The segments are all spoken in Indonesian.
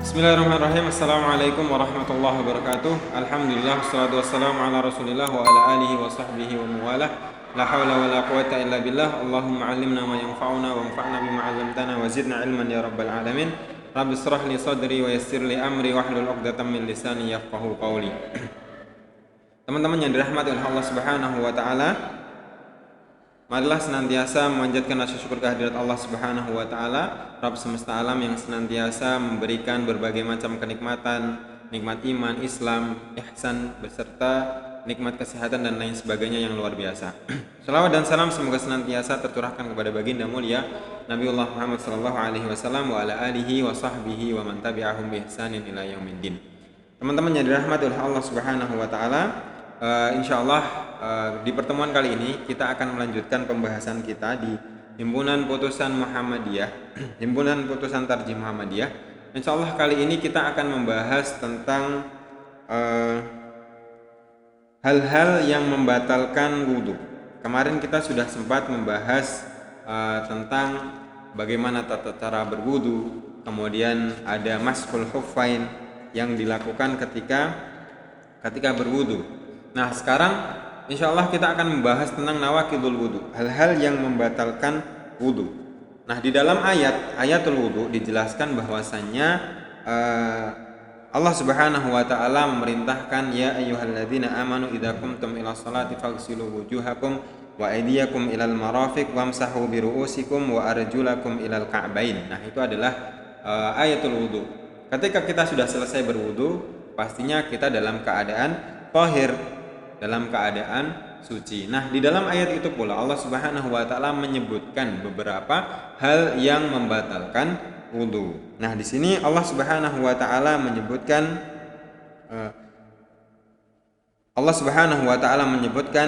Bismillahirrahmanirrahim. Assalamualaikum warahmatullahi wabarakatuh. Alhamdulillah, wassalatu wassalamu ala rasulillah wa ala alihi wa sahbihi wa muwalah. La hawla wa la quwata illa billah. Allahumma alimna ma yanfa'una wa anfa'na bima 'allamtana wa zidna ilman ya rabbal alamin. Rabbi israh li sadri wa yassir li amri wahlul 'uqdatam min lisani yafqahu qawli. Teman-teman yang dirahmati oleh Allah Subhanahu wa taala, marilah senantiasa memanjatkan rasa syukur kehadirat Allah Subhanahu wa taala, Rabb semesta alam yang senantiasa memberikan berbagai macam kenikmatan, nikmat iman, Islam, ihsan beserta nikmat kesehatan dan lain sebagainya yang luar biasa. Salawat dan salam semoga senantiasa tercurahkan kepada baginda mulia Nabiullah Muhammad sallallahu alaihi wasallam wa ala alihi wa sahbihi wa man tabi'ahum bi ihsanin ila yaumiddin. Teman-teman yang dirahmati oleh Allah Subhanahu wa taala, insyaallah di pertemuan kali ini kita akan melanjutkan pembahasan kita di Himpunan Putusan Muhammadiyah, Himpunan Putusan Tarjih Muhammadiyah. Insyaallah kali ini kita akan membahas tentang hal-hal yang membatalkan wudhu. Kemarin kita sudah sempat membahas tentang bagaimana tata cara berwudhu, kemudian ada mashul khuffain yang dilakukan ketika berwudhu. Nah, sekarang insyaallah kita akan membahas tentang nawaqidul wudu, hal-hal yang membatalkan wudu. Nah, di dalam ayatul wudu dijelaskan bahwasannya Allah Subhanahu wa taala memerintahkan ya ayyuhalladzina amanu idza qumtum ila sholati faghsilu wujuhakum wa aydiyakum ilal marafiq wamsahu bi ru'usikum wa arjulakum ilal ka'bain. Nah, itu adalah ayatul wudu. Ketika kita sudah selesai berwudu, pastinya kita dalam keadaan thahir, dalam keadaan suci. Nah, di dalam ayat itu pula Allah Subhanahu wa taala menyebutkan beberapa hal yang membatalkan wudu. Nah, di sini Allah Subhanahu wa taala menyebutkan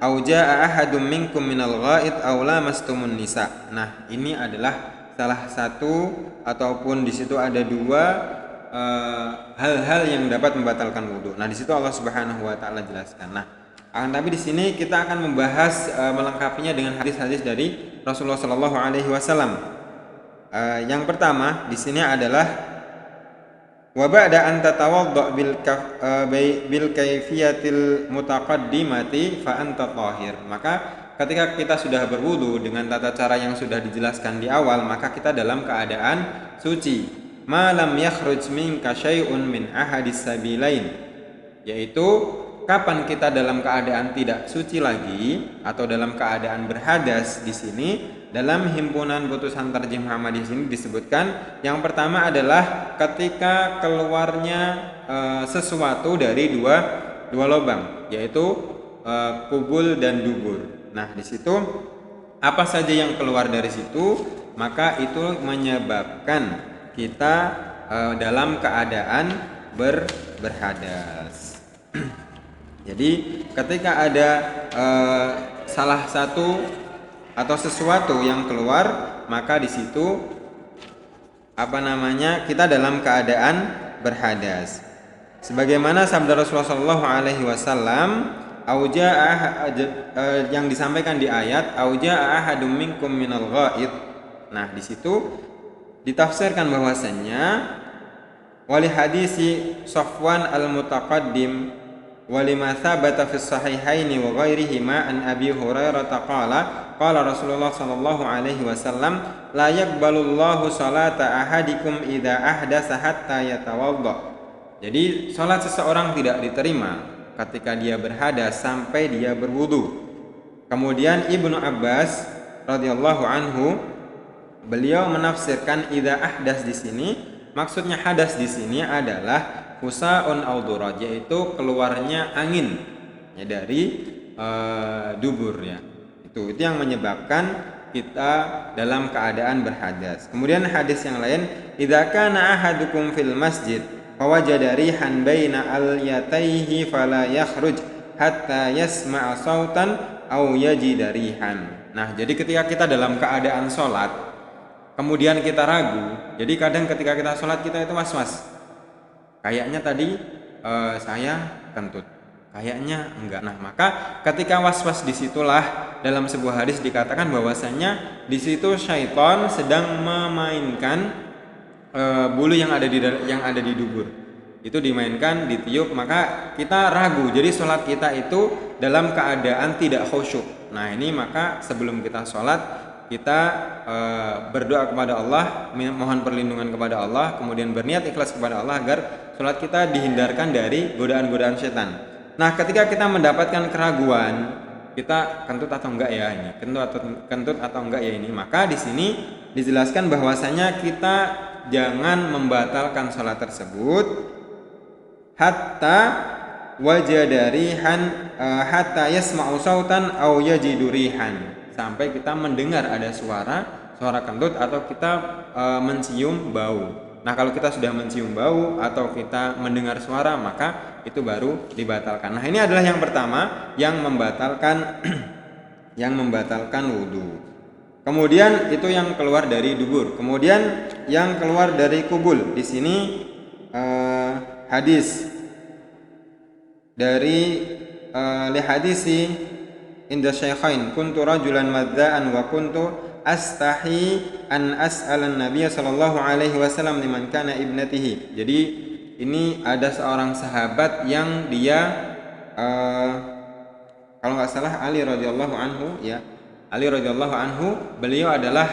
au jaa ahadum minkum minal ghaid aw lamastumun nisa. Nah, ini adalah salah satu ataupun di situ ada dua hal-hal yang dapat membatalkan wudhu. Nah, di situ Allah Subhanahu wa taala jelaskan. Nah, tapi di sini kita akan membahas melengkapinya dengan hadis-hadis dari Rasulullah sallallahu alaihi wasallam. Yang pertama di sini adalah wa ba'da an tatawadda bil kaifiyatil mutaqaddimati fa anta thahir. Maka ketika kita sudah berwudu dengan tata cara yang sudah dijelaskan di awal, maka kita dalam keadaan suci. Malam yakhruj minka syai'un min ahadis sabilain, yaitu kapan kita dalam keadaan tidak suci lagi atau dalam keadaan berhadas. Di sini dalam Himpunan Putusan Tarjih Muhammadiyah sini disebutkan yang pertama adalah ketika keluarnya sesuatu dari dua lubang, yaitu kubul dan dubur. Nah, di situ apa saja yang keluar dari situ, maka itu menyebabkan kita dalam keadaan berhadas. Jadi ketika ada salah satu atau sesuatu yang keluar, maka di situ kita dalam keadaan berhadas. Sebagaimana sabda Rasulullah sallallahu alaihi wasallam, yang disampaikan di ayat auja ahadum minkum minal ghaid. Nah, di situ ditafsirkan bahwasannya wali hadisi Safwan al-Mutaqaddim walima thabata fi sahihaini wa ghairihima an Abi Hurairah qala Rasulullah sallallahu alaihi wasallam la yaqbalullahu salata ahadikum idza ahdasa hatta yatawadda. Jadi salat seseorang tidak diterima ketika dia berhadas sampai dia berwudu. Kemudian Ibnu Abbas radhiyallahu anhu beliau menafsirkan idza ahdas di sini, maksudnya hadas di sini adalah fusaun au duraj, yaitu keluarnya angin ya dari dubur ya. Itu yang menyebabkan kita dalam keadaan berhadas. Kemudian hadis yang lain, idza kana ahadukum fil masjid fawajada rihan baina al-yatayhi fala yakhruj hatta yasma'a sautan au yajida rihan. Nah, jadi ketika kita dalam keadaan salat kemudian kita ragu, jadi kadang ketika kita sholat kita itu was-was. Kayaknya tadi saya kentut, kayaknya enggak. Nah, maka ketika was-was disitulah dalam sebuah hadis dikatakan bahwasannya di situ syaitan sedang memainkan bulu yang ada di dubur itu dimainkan, ditiup, maka kita ragu. Jadi sholat kita itu dalam keadaan tidak khusyuk. Nah ini maka sebelum kita sholat kita berdoa kepada Allah, mohon perlindungan kepada Allah, kemudian berniat ikhlas kepada Allah agar sholat kita dihindarkan dari godaan-godaan setan. Nah ketika kita mendapatkan keraguan, kita kentut atau enggak ya ini, kentut atau enggak ya ini, maka di sini dijelaskan bahwasanya kita jangan membatalkan sholat tersebut hatta wajadarihan hatta yasma'u sautan aw yajidu rihan, sampai kita mendengar ada suara kentut atau kita mencium bau. Nah kalau kita sudah mencium bau atau kita mendengar suara, maka itu baru dibatalkan. Nah ini adalah yang pertama yang membatalkan yang membatalkan wudu. Kemudian itu yang keluar dari dubur. Kemudian yang keluar dari kubul. Di sini hadis dari li hadisi inda syaikhain kuntu rajulan madza'an wa kuntu astahi an as'alan nabiy sallallahu alaihi wasallam liman kana ibnatihi. Jadi ini ada seorang sahabat yang dia kalau nggak salah Ali radhiyallahu anhu ya. Ali radhiyallahu anhu, beliau adalah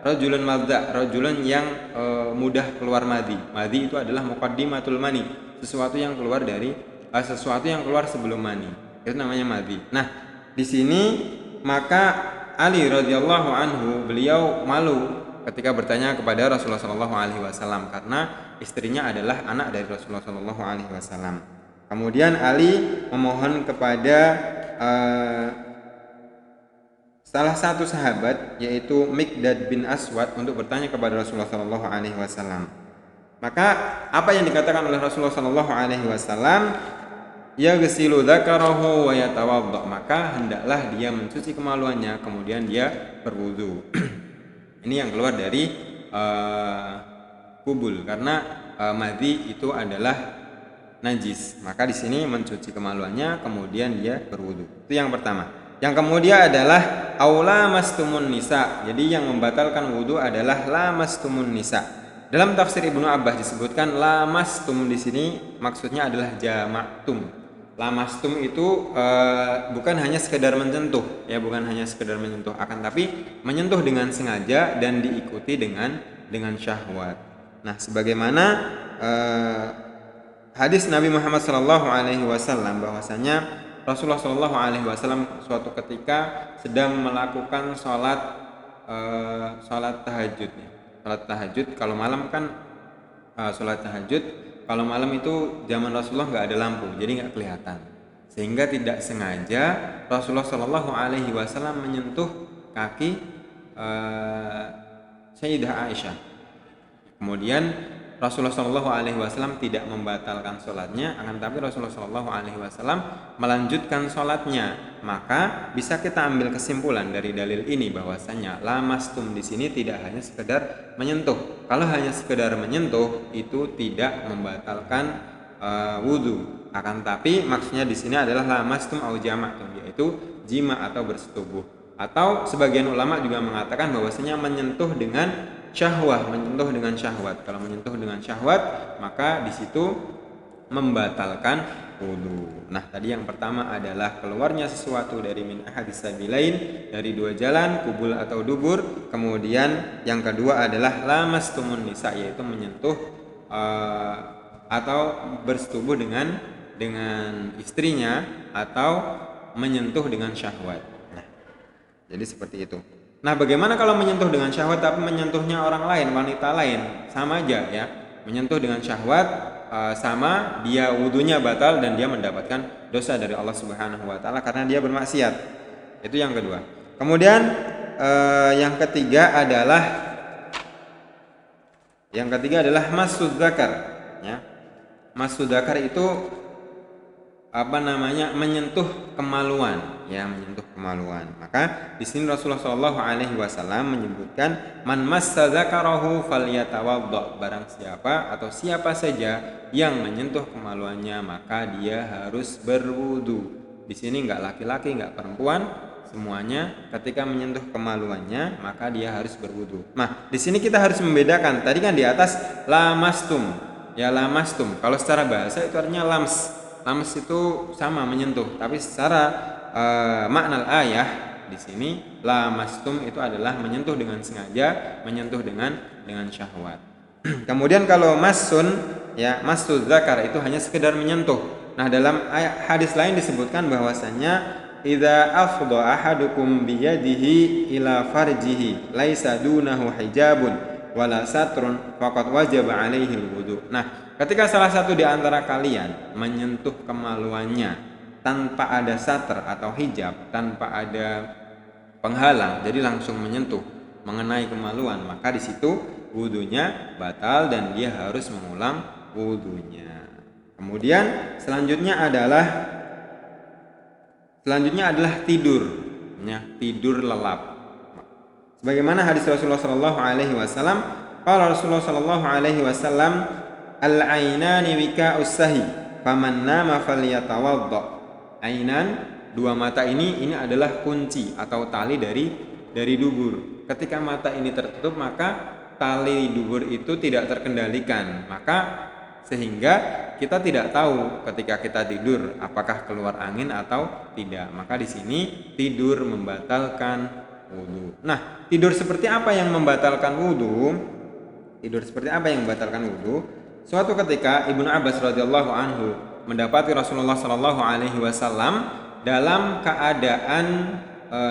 rajulun madza, rajulun yang mudah keluar madi. Madi itu adalah muqaddimatul mani, sesuatu yang keluar sebelum mani. Itu namanya madi. Nah, di sini maka Ali radhiyallahu anhu beliau malu ketika bertanya kepada Rasulullah sallallahu alaihi wasallam karena istrinya adalah anak dari Rasulullah sallallahu alaihi wasallam. Kemudian Ali memohon kepada salah satu sahabat yaitu Miqdad bin Aswad untuk bertanya kepada Rasulullah sallallahu alaihi wasallam. Maka apa yang dikatakan oleh Rasulullah sallallahu alaihi wasallam, yaghsilu dzakarahu wa yatawadda, maka hendaklah dia mencuci kemaluannya kemudian dia berwudu. Ini yang keluar dari kubul karena madhi itu adalah najis. Maka di sini mencuci kemaluannya kemudian dia berwudu. Itu yang pertama. Yang kemudian adalah aula mastumun nisa. Jadi yang membatalkan wudu adalah lamastumun nisa. Dalam tafsir Ibnu Abbas disebutkan lamastum di sini maksudnya adalah jamaktum. Lamastum itu bukan hanya sekedar menyentuh, ya, bukan hanya sekedar menyentuh, akan tapi menyentuh dengan sengaja dan diikuti dengan syahwat. Nah, sebagaimana hadis Nabi Muhammad SAW bahwasanya Rasulullah SAW suatu ketika sedang melakukan sholat tahajud. Sholat tahajud kalau malam kan sholat tahajud kalau malam itu zaman Rasulullah nggak ada lampu, jadi nggak kelihatan. Sehingga tidak sengaja Rasulullah SAW menyentuh kaki Sayyidah Aisyah. Kemudian Rasulullah SAW tidak membatalkan sholatnya, akan tapi Rasulullah SAW melanjutkan sholatnya. Maka bisa kita ambil kesimpulan dari dalil ini bahwasanya lamastum di sini tidak hanya sekedar menyentuh. Kalau hanya sekedar menyentuh itu tidak membatalkan wudu. Akan tapi maksudnya di sini adalah lamastum au jama'tum, yaitu jima atau bersetubuh. Atau sebagian ulama juga mengatakan bahwasanya menyentuh dengan syahwat, menyentuh dengan syahwat. Kalau menyentuh dengan syahwat, maka di situ membatalkan wudu. Nah, tadi yang pertama adalah keluarnya sesuatu dari min ahadis sabilain, dari dua jalan, kubul atau dubur. Kemudian yang kedua adalah lamastumun nisa, yaitu menyentuh atau bersetubuh dengan istrinya atau menyentuh dengan syahwat. Nah, jadi seperti itu. Nah, bagaimana kalau menyentuh dengan syahwat tapi menyentuhnya orang lain, wanita lain? Sama aja ya. Menyentuh dengan syahwat sama, dia wudunya batal dan dia mendapatkan dosa dari Allah Subhanahu wa taala karena dia bermaksiat. Itu yang kedua. Kemudian yang ketiga adalah masud dzakar, ya. Masud dzakar itu menyentuh kemaluan, ya, menyentuh kemaluan. Maka di sini Rasulullah SAW menyebutkan man massa dzakarahu falyatawadda, barang siapa atau siapa saja yang menyentuh kemaluannya maka dia harus berwudu. Di sini enggak laki-laki, enggak perempuan, semuanya ketika menyentuh kemaluannya maka dia harus berwudu. Nah, di sini kita harus membedakan. Tadi kan di atas lamastum. Ya lamastum. Kalau secara bahasa itu artinya lams. Lams itu sama menyentuh, tapi secara makna ayah di sini lamastum itu adalah menyentuh dengan sengaja, menyentuh dengan syahwat. Kemudian kalau masun, ya masud zakar itu hanya sekedar menyentuh. Nah, dalam hadis lain disebutkan bahwasanya idza afdha ahadukum biyadihi ila farjihi laisa dunahu hijabun wala satrun faqad wajaba alaihi alwudu. Nah, ketika salah satu di antara kalian menyentuh kemaluannya tanpa ada satr atau hijab, tanpa ada penghalang, jadi langsung menyentuh mengenai kemaluan, maka di situ wudunya batal dan dia harus mengulang wudunya. Kemudian selanjutnya adalah tidur, ya, tidur lelap. Sebagaimana hadis Rasulullah Shallallahu Alaihi Wasallam, kalau Rasulullah Shallallahu Alaihi Wasallam, al-ainani wika'us sahi, faman nama falyatawadda. Ainan, dua mata ini adalah kunci atau tali dari dubur. Ketika mata ini tertutup maka tali dubur itu tidak terkendalikan, maka sehingga kita tidak tahu ketika kita tidur apakah keluar angin atau tidak. Maka di sini tidur membatalkan wudu. Nah, tidur seperti apa yang membatalkan wudu? Suatu ketika Ibnu Abbas radhiyallahu anhu mendapati Rasulullah Shallallahu Alaihi Wasallam dalam keadaan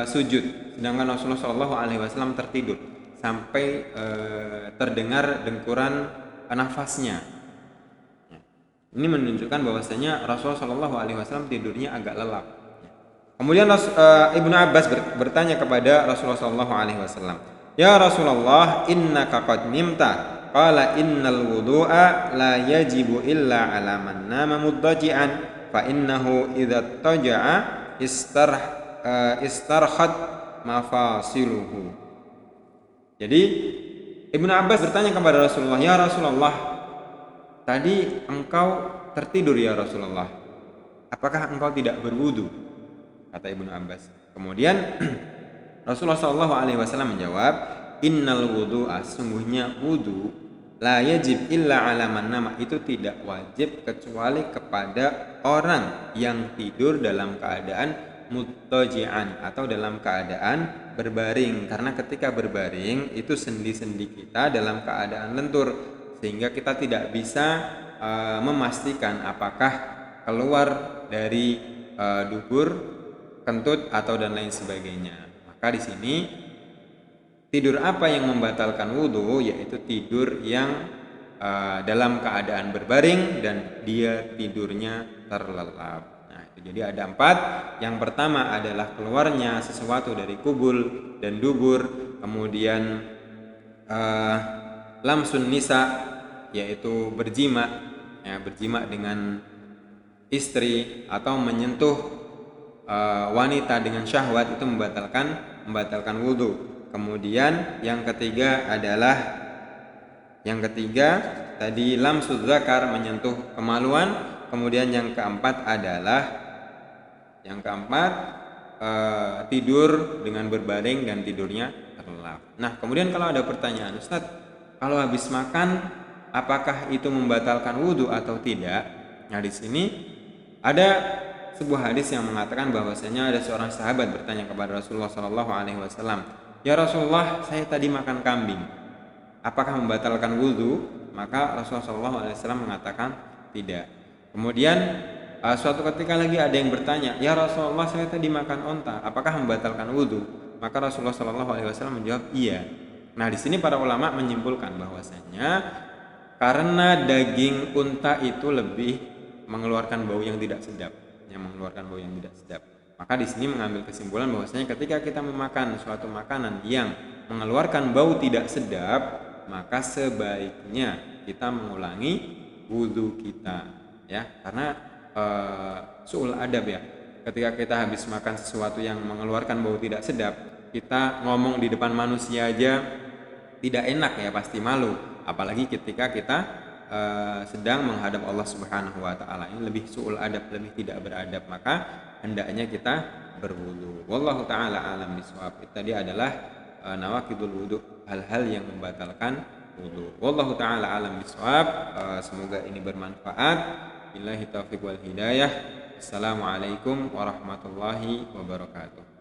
sujud, sedangkan Rasulullah Shallallahu Alaihi Wasallam tertidur sampai terdengar dengkuran nafasnya. Ini menunjukkan bahwasanya Rasulullah Shallallahu Alaihi Wasallam tidurnya agak lelap. Kemudian Ibnu Abbas bertanya kepada Rasulullah Shallallahu Alaihi Wasallam, ya Rasulullah, innaka qad nimta. Qala innal wudu'a la yajibu illa ala man nama muddaji'an fa innahu idza taja'a istarkhat mafasiluhu. Jadi Ibnu Abbas bertanya kepada Rasulullah, ya Rasulullah, tadi engkau tertidur ya Rasulullah, apakah engkau tidak berwudu? Kata Ibnu Abbas. Kemudian Rasulullah SAW menjawab, innal wudu'a, sungguhnya wudu, la yajib illa ala man nama, itu tidak wajib kecuali kepada orang yang tidur dalam keadaan muttaji'an atau dalam keadaan berbaring. Karena ketika berbaring itu sendi-sendi kita dalam keadaan lentur, sehingga kita tidak bisa memastikan apakah keluar dari dubur, kentut atau dan lain sebagainya. Maka di sini tidur apa yang membatalkan wudu, yaitu tidur yang dalam keadaan berbaring dan dia tidurnya terlelap. Nah, itu jadi ada 4. Yang pertama adalah keluarnya sesuatu dari kubul dan dubur, kemudian lamsun nisa, yaitu berjima dengan istri atau menyentuh wanita dengan syahwat, itu membatalkan wudu. Kemudian yang ketiga tadi lamsuz zakar, menyentuh kemaluan. Kemudian yang keempat tidur dengan berbaring dan tidurnya terlelap. Nah, kemudian kalau ada pertanyaan, Ustaz, kalau habis makan apakah itu membatalkan wudu atau tidak? Nah, di sini ada sebuah hadis yang mengatakan bahwasanya ada seorang sahabat bertanya kepada Rasulullah Shallallahu Alaihi Wasallam, ya Rasulullah, saya tadi makan kambing, apakah membatalkan wudu? Maka Rasulullah Shallallahu Alaihi Wasallam mengatakan tidak. Kemudian suatu ketika lagi ada yang bertanya, ya Rasulullah, saya tadi makan onta, apakah membatalkan wudu? Maka Rasulullah Shallallahu Alaihi Wasallam menjawab iya. Nah, di sini para ulama menyimpulkan bahwasanya karena daging unta itu lebih mengeluarkan bau yang tidak sedap, maka di sini mengambil kesimpulan bahwasanya ketika kita memakan suatu makanan yang mengeluarkan bau tidak sedap, maka sebaiknya kita mengulangi wudu kita, ya, karena su'ul adab, ya, ketika kita habis makan sesuatu yang mengeluarkan bau tidak sedap, kita ngomong di depan manusia aja tidak enak, ya, pasti malu, apalagi ketika kita sedang menghadap Allah Subhanahu wa taala. Ini lebih su'ul adab, lebih tidak beradab. Maka hendaknya kita berwudu. Wallahu taala alam bisawab. Tadi adalah nawaqidul wudu, hal-hal yang membatalkan wudu. Wallahu taala alam bisawab. Semoga ini bermanfaat. Billahi taufiq wal hidayah. Assalamualaikum warahmatullahi wabarakatuh.